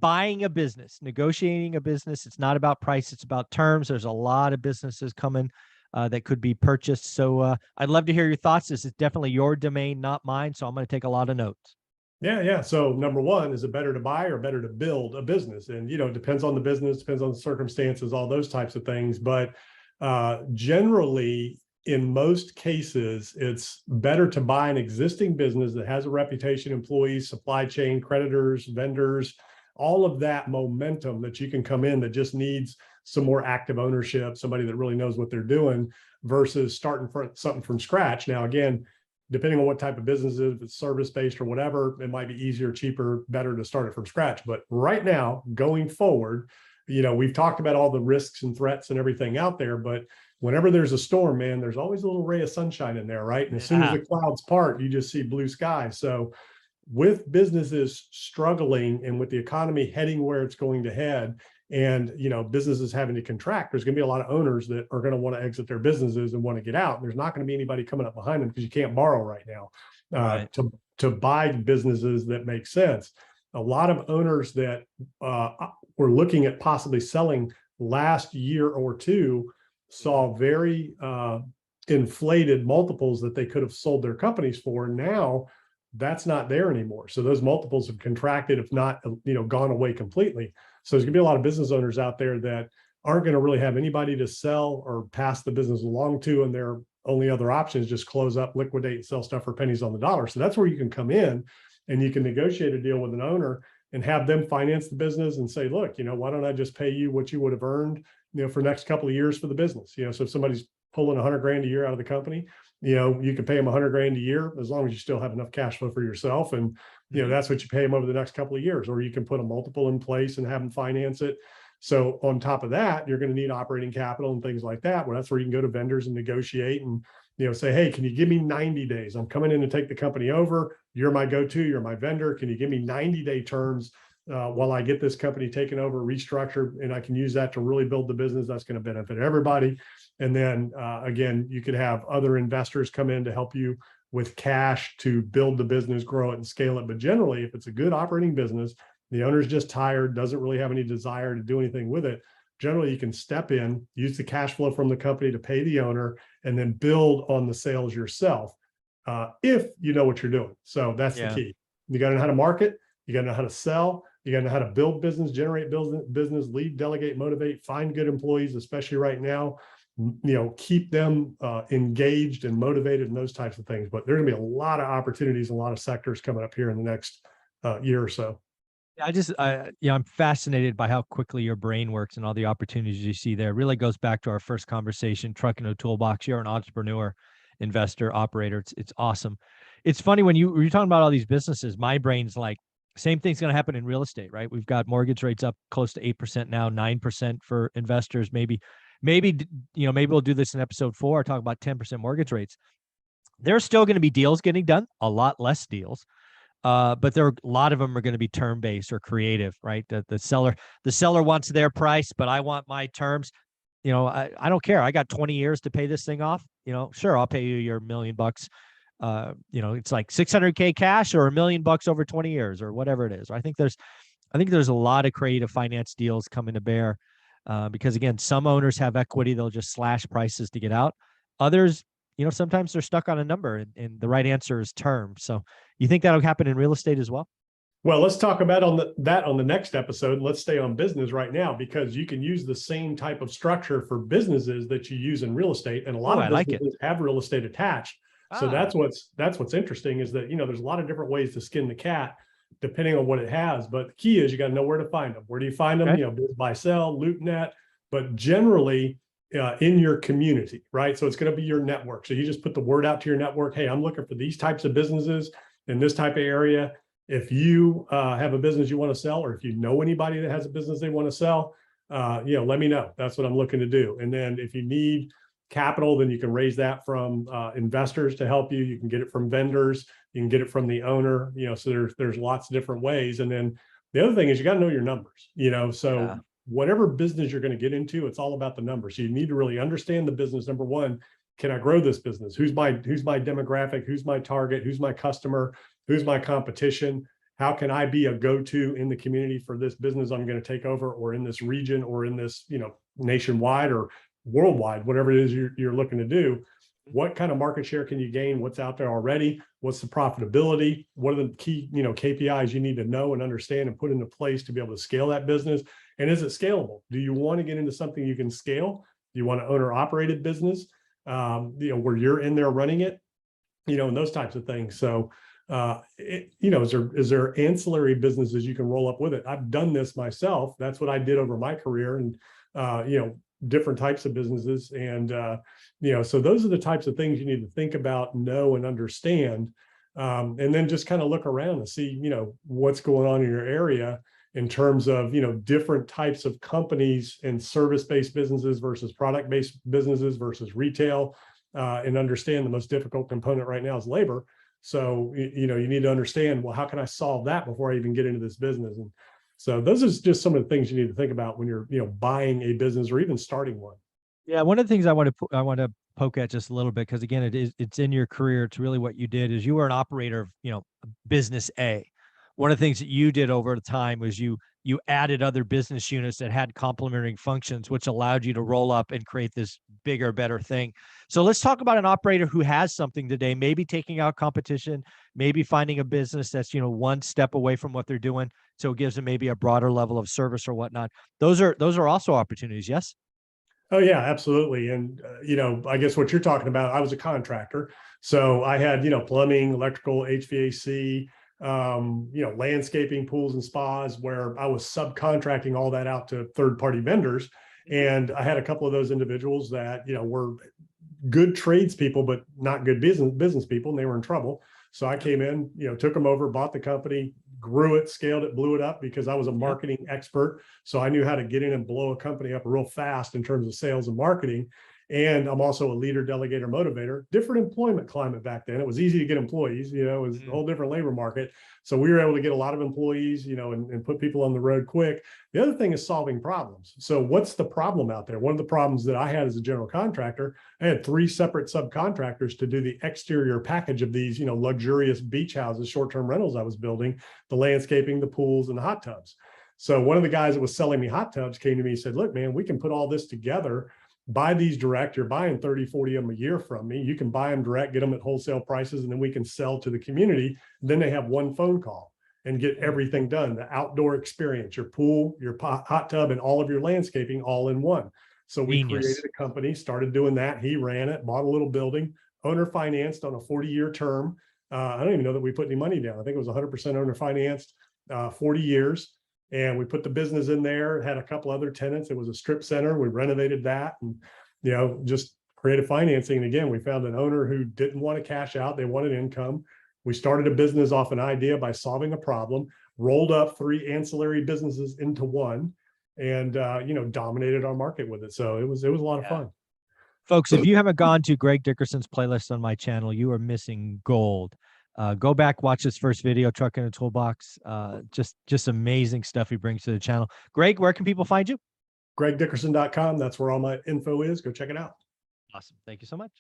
buying a business, negotiating a business. It's not about price, it's about terms. There's a lot of businesses coming that could be purchased. So I'd love to hear your thoughts. This is definitely your domain, not mine. So I'm going to take a lot of notes. Yeah. So number one, is it better to buy or better to build a business? And, it depends on the business, depends on the circumstances, all those types of things. But generally, in most cases, it's better to buy an existing business that has a reputation, employees, supply chain, creditors, vendors, all of that momentum that you can come in that just needs some more active ownership, somebody that really knows what they're doing, versus starting something from scratch. Now, again, depending on what type of business it is, if it's service-based or whatever, it might be easier, cheaper, better to start it from scratch. But right now, going forward, we've talked about all the risks and threats and everything out there, but whenever there's a storm, man, there's always a little ray of sunshine in there, right? And as soon as the clouds part, you just see blue sky. So with businesses struggling and with the economy heading where it's going to head, and businesses having to contract, there's going to be a lot of owners that are going to want to exit their businesses and want to get out. And there's not going to be anybody coming up behind them because you can't borrow right now to buy businesses that make sense. A lot of owners that were looking at possibly selling last year or two saw very inflated multiples that they could have sold their companies for. Now that's not there anymore. So those multiples have contracted, if not, gone away completely. So there's gonna be a lot of business owners out there that aren't going to really have anybody to sell or pass the business along to. And their only other option is just close up, liquidate, and sell stuff for pennies on the dollar. So that's where you can come in and you can negotiate a deal with an owner and have them finance the business and say, look, why don't I just pay you what you would have earned, for the next couple of years for the business? So if somebody's pulling 100 grand a year out of the company, you can pay them 100 grand a year as long as you still have enough cash flow for yourself. And, that's what you pay them over the next couple of years, or you can put a multiple in place and have them finance it. So on top of that, you're going to need operating capital and things like that. Well, that's where you can go to vendors and negotiate and, say, hey, can you give me 90 days? I'm coming in to take the company over. You're my go-to, you're my vendor. Can you give me 90-day terms while I get this company taken over, restructured, and I can use that to really build the business that's going to benefit everybody. And then again, you could have other investors come in to help you with cash to build the business, grow it, and scale it. But generally, if it's a good operating business, the owner's just tired, doesn't really have any desire to do anything with it, generally you can step in, use the cash flow from the company to pay the owner, and then build on the sales yourself if you know what you're doing. So that's the key. You got to know how to market, you got to know how to sell, you got to know how to build business, generate business, lead, delegate, motivate, find good employees, especially right now. Keep them engaged and motivated and those types of things. But there's gonna be a lot of opportunities, a lot of sectors coming up here in the next year or so. I'm fascinated by how quickly your brain works and all the opportunities you see there. It really goes back to our first conversation, Trucking a Toolbox. You're an entrepreneur, investor, operator. It's awesome. It's funny when you're talking about all these businesses, my brain's like, same thing's going to happen in real estate, right? We've got mortgage rates up close to 8% now, 9% for investors. Maybe we'll do this in episode 4, talk about 10% mortgage rates. There's still going to be deals getting done, a lot less deals. But a lot of them are going to be term-based or creative, right? The seller wants their price, but I want my terms. I don't care. I got 20 years to pay this thing off. Sure, I'll pay you your $1 million. It's like $600K cash or $1 million over 20 years or whatever it is. I think there's a lot of creative finance deals coming to bear. Because again, some owners have equity, they'll just slash prices to get out. Others, sometimes they're stuck on a number and the right answer is term. So you think that'll happen in real estate as well? Well, let's talk about that on the next episode. Let's stay on business right now, because you can use the same type of structure for businesses that you use in real estate. And a lot of businesses have real estate attached. So that's what's interesting is that, there's a lot of different ways to skin the cat depending on what it has. But the key is you got to know where to find them. Where do you find them? Okay. Biz, buy, sell, LoopNet, but generally in your community, right? So it's going to be your network. So you just put the word out to your network. Hey, I'm looking for these types of businesses in this type of area. If you have a business you want to sell, or if you know anybody that has a business they want to sell, let me know. That's what I'm looking to do. And then if you need capital, then you can raise that from investors to help you. You can get it from vendors. You can get it from the owner. So there's lots of different ways. And then the other thing is you got to know your numbers. Whatever business you're going to get into, it's all about the numbers. So you need to really understand the business. Number one, can I grow this business? Who's my demographic? Who's my target? Who's my customer? Who's my competition? how can I be a go-to in the community for this business I'm going to take over, or in this region, or in this, nationwide or worldwide, whatever it is you're looking to do. What kind of market share can you gain? What's out there already? What's the profitability? What are the key, KPIs you need to know and understand and put into place to be able to scale that business? And is it scalable? Do you want to get into something you can scale? Do you want to own or operated business, where you're in there running it, and those types of things. So, is there ancillary businesses you can roll up with it? I've done this myself. That's what I did over my career, and, different types of businesses. And, so those are the types of things you need to think about, know, and understand. And then just kind of look around and see, what's going on in your area in terms of, different types of companies and service-based businesses versus product-based businesses versus retail, and understand the most difficult component right now is labor. So, you need to understand, well, how can I solve that before I even get into this business? And so those are just some of the things you need to think about when you're, buying a business or even starting one. Yeah, one of the things I want to poke at just a little bit, because again, it's in your career. It's really what you did is you were an operator of, business A. One of the things that you did over the time was you added other business units that had complementary functions, which allowed you to roll up and create this bigger, better thing. So let's talk about an operator who has something today, maybe taking out competition, maybe finding a business that's, one step away from what they're doing. So it gives them maybe a broader level of service or whatnot. Those are also opportunities. Yes. Oh yeah, absolutely. And, I guess what you're talking about, I was a contractor. So I had, plumbing, electrical, HVAC, landscaping, pools and spas, where I was subcontracting all that out to third-party vendors. And I had a couple of those individuals that, were good tradespeople, but not good business people, and they were in trouble. So I came in, took them over, bought the company, grew it, scaled it, blew it up, because I was a marketing expert. So I knew how to get in and blow a company up real fast in terms of sales and marketing. And I'm also a leader, delegator, motivator. Different employment climate back then. It was easy to get employees, it was a whole different labor market. So we were able to get a lot of employees, and put people on the road quick. The other thing is solving problems. So what's the problem out there? One of the problems that I had as a general contractor, I had 3 separate subcontractors to do the exterior package of these, luxurious beach houses, short-term rentals I was building, the landscaping, the pools, and the hot tubs. So one of the guys that was selling me hot tubs came to me and said, look, man, we can put all this together. Buy these direct. You're buying 30, 40 of them a year from me. You can buy them direct, get them at wholesale prices, and then we can sell to the community. Then they have one phone call and get everything done. The outdoor experience, your pool, your hot tub, and all of your landscaping all in one. So we created a company, started doing that. He ran it, bought a little building, owner financed on a 40-year term. I don't even know that we put any money down. I think it was 100% owner financed, 40 years. And we put the business in there, had a couple other tenants. It was a strip center. We renovated that and, just creative financing. And again, we found an owner who didn't want to cash out. They wanted income. We started a business off an idea by solving a problem, rolled up 3 ancillary businesses into one, and, dominated our market with it. So it was a lot of fun. Folks, if you haven't gone to Greg Dickerson's playlist on my channel, you are missing gold. Go back, watch this first video, Truck in a Toolbox. Just amazing stuff he brings to the channel. Greg, where can people find you? GregDickerson.com. That's where all my info is. Go check it out. Awesome. Thank you so much.